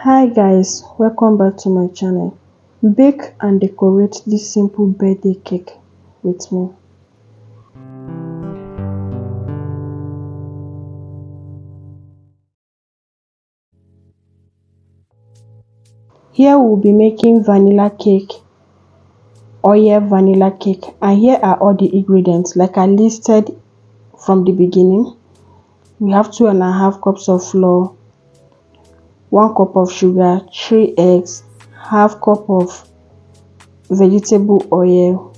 Hi guys, welcome back to my channel. Bake and decorate this simple birthday cake with me. Here we'll be making vanilla cake, Oreo vanilla cake, and here are all the ingredients like I listed from the beginning. We have 2.5 cups of flour, 1 cup of sugar, 3 eggs, half cup of vegetable oil,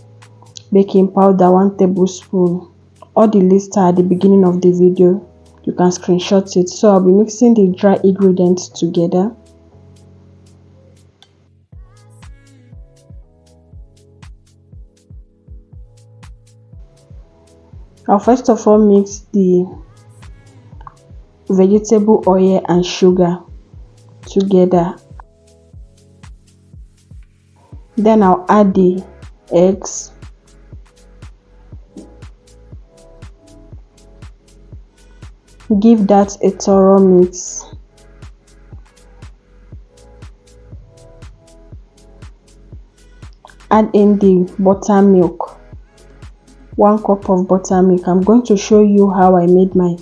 baking powder 1 tablespoon. All the lists are at the beginning of the video. You can screenshot it. So I'll be mixing the dry ingredients together. I'll first of all mix the vegetable oil and sugar together. Then I'll add the eggs. Give that a thorough mix. Add in the buttermilk, 1 cup of buttermilk. I'm going to show you how I made my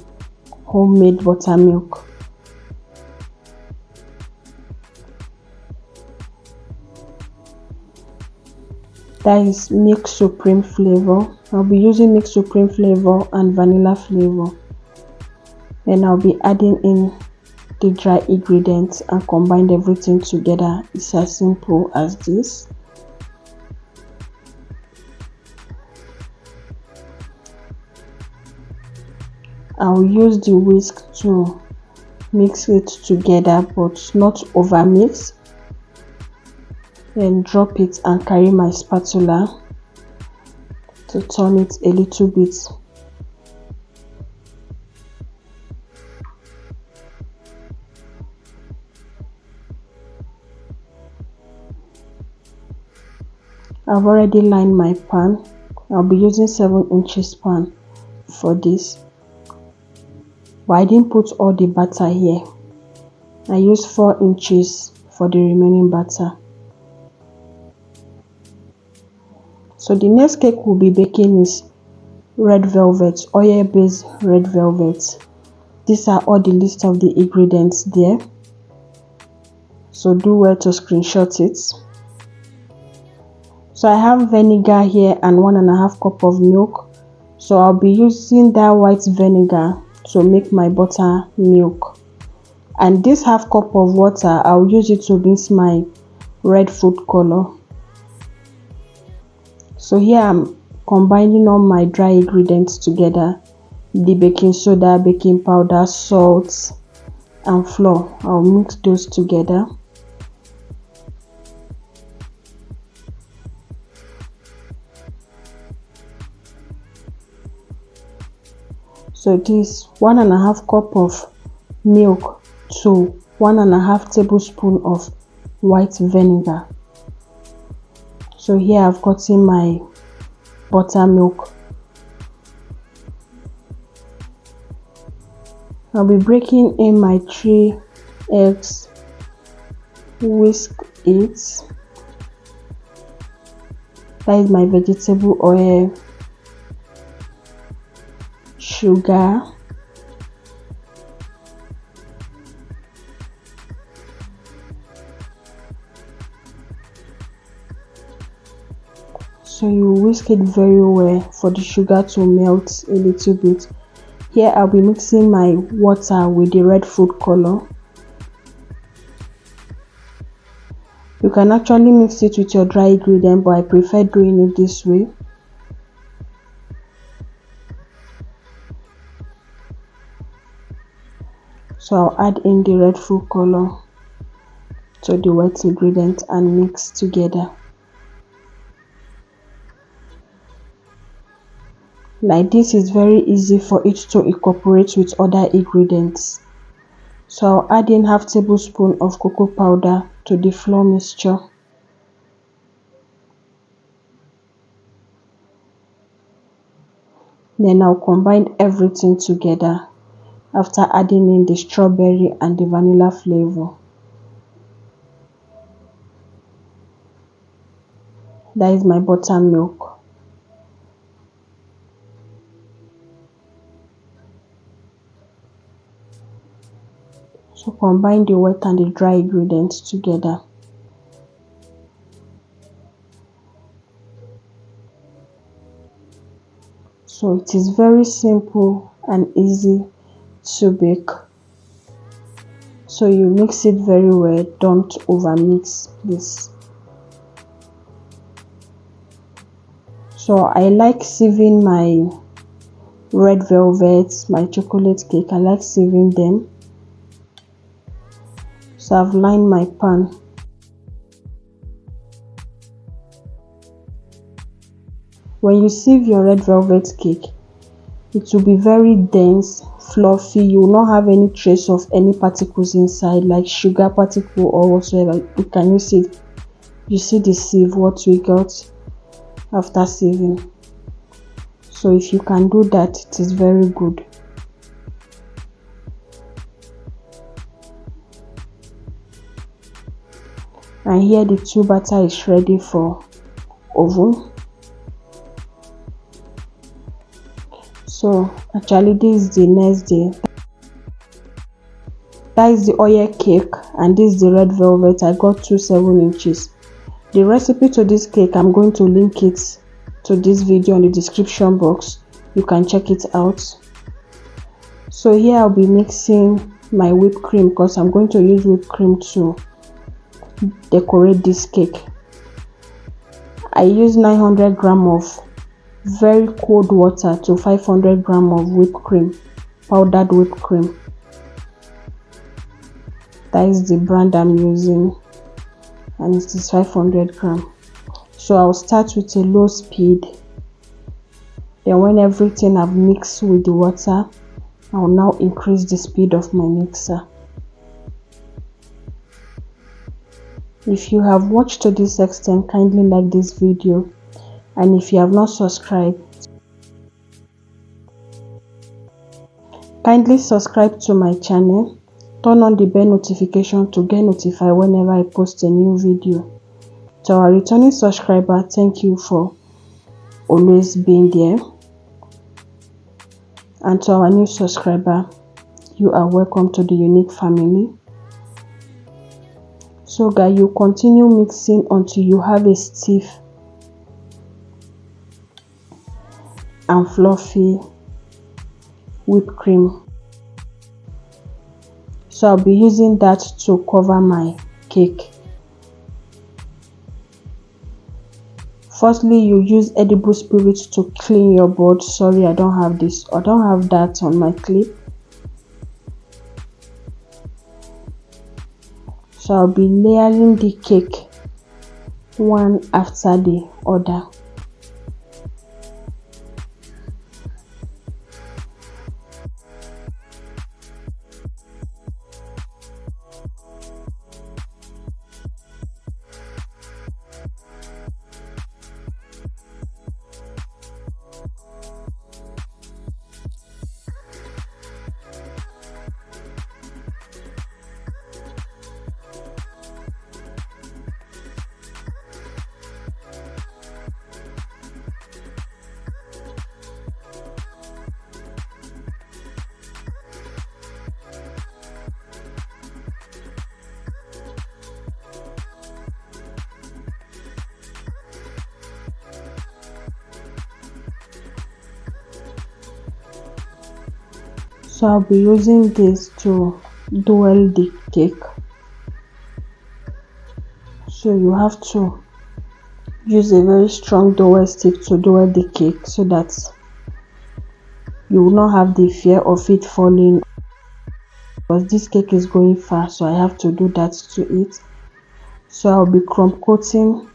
homemade buttermilk. That is milk supreme flavor. I'll be using milk supreme flavor and vanilla flavor. Then I'll be adding in the dry ingredients and combine everything together. It's as simple as this. I'll use the whisk to mix it together but not over mix. Then drop it and carry my spatula to turn it a little bit. I've already lined my pan. I'll be using 7 inches pan for this. But I didn't put all the batter here. I used 4 inches for the remaining batter. So the next cake we'll be baking is red velvet, oil based red velvet. These are all the list of the ingredients there. So do well to screenshot it. So I have vinegar here and 1.5 cup of milk. So I'll be using that white vinegar to make my buttermilk. And this half cup of water, I'll use it to mix my red food color. So here I'm combining all my dry ingredients together. The baking soda, baking powder, salt and flour. I'll mix those together. So this 1.5 cup of milk to 1.5 tablespoon of white vinegar. So here I've gotten my buttermilk. I'll be breaking in my 3 eggs, whisk it. That is my vegetable oil, sugar, so you whisk it very well for the sugar to melt a little bit. Here I'll be mixing my water with the red food color. You can actually mix it with your dry ingredient, but I prefer doing it this way. So I'll add in the red food color to the wet ingredient and mix together. Like this is very easy for it to incorporate with other ingredients. So I'll add in half tablespoon of cocoa powder to the flour mixture. Then I'll combine everything together after adding in the strawberry and the vanilla flavor. That is my buttermilk. So combine the wet and the dry ingredients together. So it is very simple and easy to bake. So you mix it very well, don't overmix please. So I like sieving my red velvet, my chocolate cake. I like sieving them. So I've lined my pan. When you sieve your red velvet cake, it will be very dense, fluffy. You will not have any trace of any particles inside, like sugar particle or whatsoever. Can you see? You see the sieve, what we got after sieving. So if you can do that, it is very good. And here the two batter is ready for oven. So actually this is the next day. That is the oil cake and this is the red velvet. I got 2 7-inches. The recipe to this cake, I'm going to link it to this video in the description box. You can check it out. So here I'll be mixing my whipped cream because I'm going to use whipped cream to decorate this cake. I use 900 grams of very cold water to 500 grams of whipped cream, powdered whipped cream. That is the brand I'm using and it is 500 grams. So I'll start with a low speed. Then when everything I've mixed with the water, I'll now increase the speed of my mixer. If you have watched to this extent, kindly like this video, and if you have not subscribed, kindly subscribe to my channel. Turn on the bell notification to get notified whenever I post a new video. To our returning subscriber, thank you for always being there. And to our new subscriber, you are welcome to the unique family. So guys, you continue mixing until you have a stiff and fluffy whipped cream. So I'll be using that to cover my cake. Firstly, you use edible spirits to clean your board. Sorry, I don't have this. I don't have that on my clip. So I'll be layering the cake one after the other. So I'll be using this to dwell the cake. So you have to use a very strong dowel stick to dwell the cake so that you will not have the fear of it falling, because this cake is going far, so I have to do that to it. So I'll be crumb coating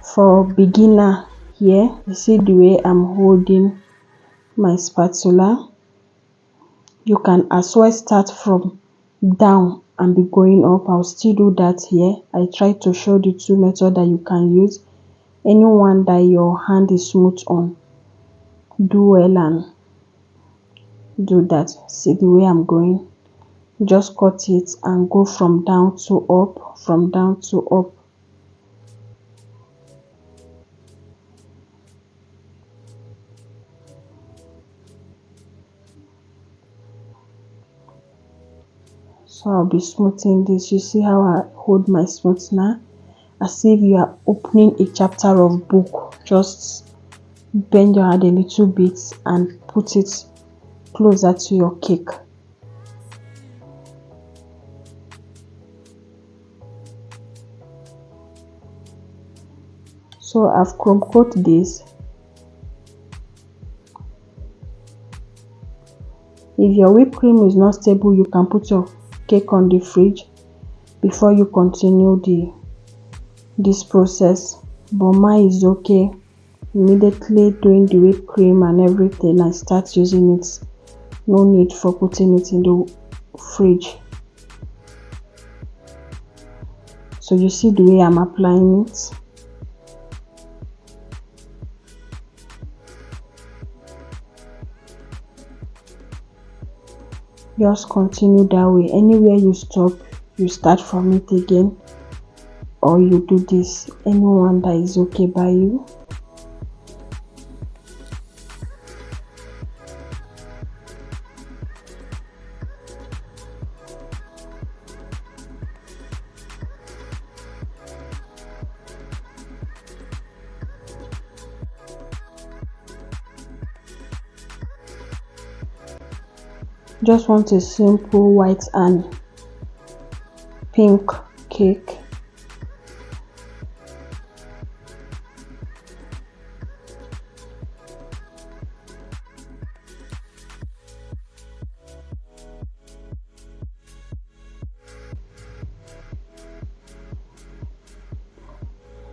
for beginner. Here you see the way I'm holding my spatula. You can as well start from down and be going up. I'll still do that here. I try to show the two methods that you can use. Anyone that your hand is smooth on, do well and do that. See the way I'm going. Just cut it and go from down to up, from down to up. So I'll be smoothing this. You see how I hold my smoothner? As if you are opening a chapter of book. Just bend your hand a little bit and put it closer to your cake. So I've crumb coat this. If your whipped cream is not stable, you can put your cake on the fridge before you continue this process. But mine is okay. Immediately doing the whipped cream and everything, I start using it. No need for putting it in the fridge. So you see the way I'm applying it. Just continue that way. Anywhere you stop, you start from it again, or you do this. Anyone that is okay by you. Just want a simple white and pink cake.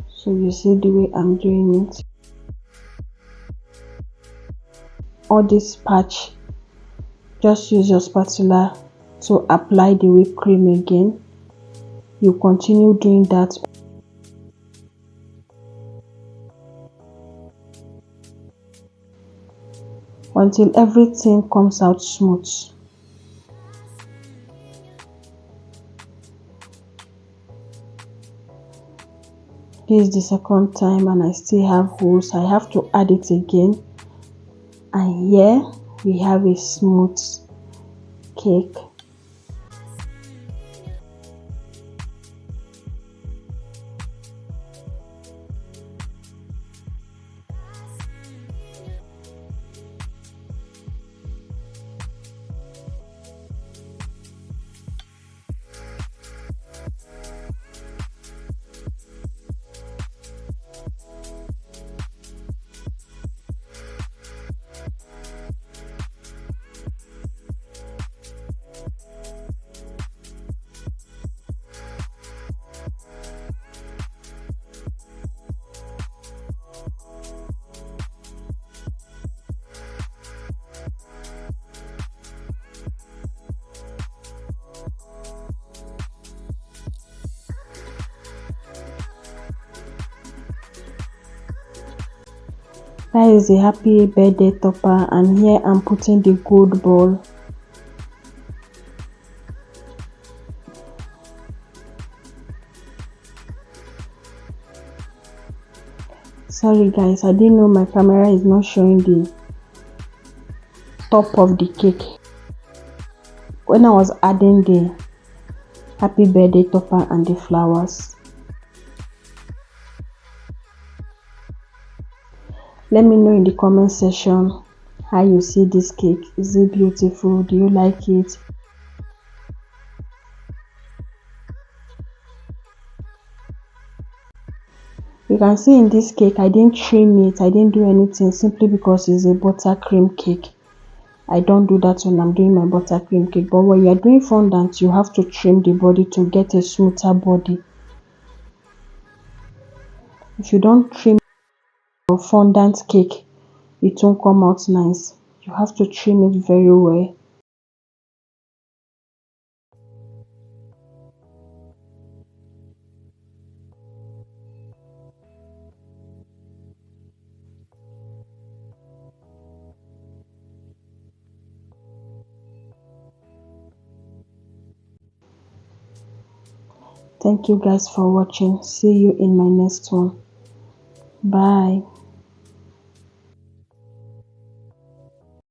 So you see the way I'm doing it. All this patch, just use your spatula to apply the whipped cream again. You continue doing that until everything comes out smooth. This is the second time and I still have holes. I have to add it again. And here we have a smooth cake. That is a happy birthday topper, and here I'm putting the gold ball. Sorry guys, I didn't know my camera is not showing the top of the cake when I was adding the happy birthday topper and the flowers. Let me know in the comment section how you see this cake. Is it beautiful? Do you like it? You can see in this cake I didn't trim it, I didn't do anything, simply because it's a buttercream cake. I don't do that when I'm doing my buttercream cake, but when you're doing fondant you have to trim the body to get a smoother body. If you don't trim your fondant cake, it won't come out nice. You have to trim it very well. Thank you guys for watching. See you in my next one. Bye.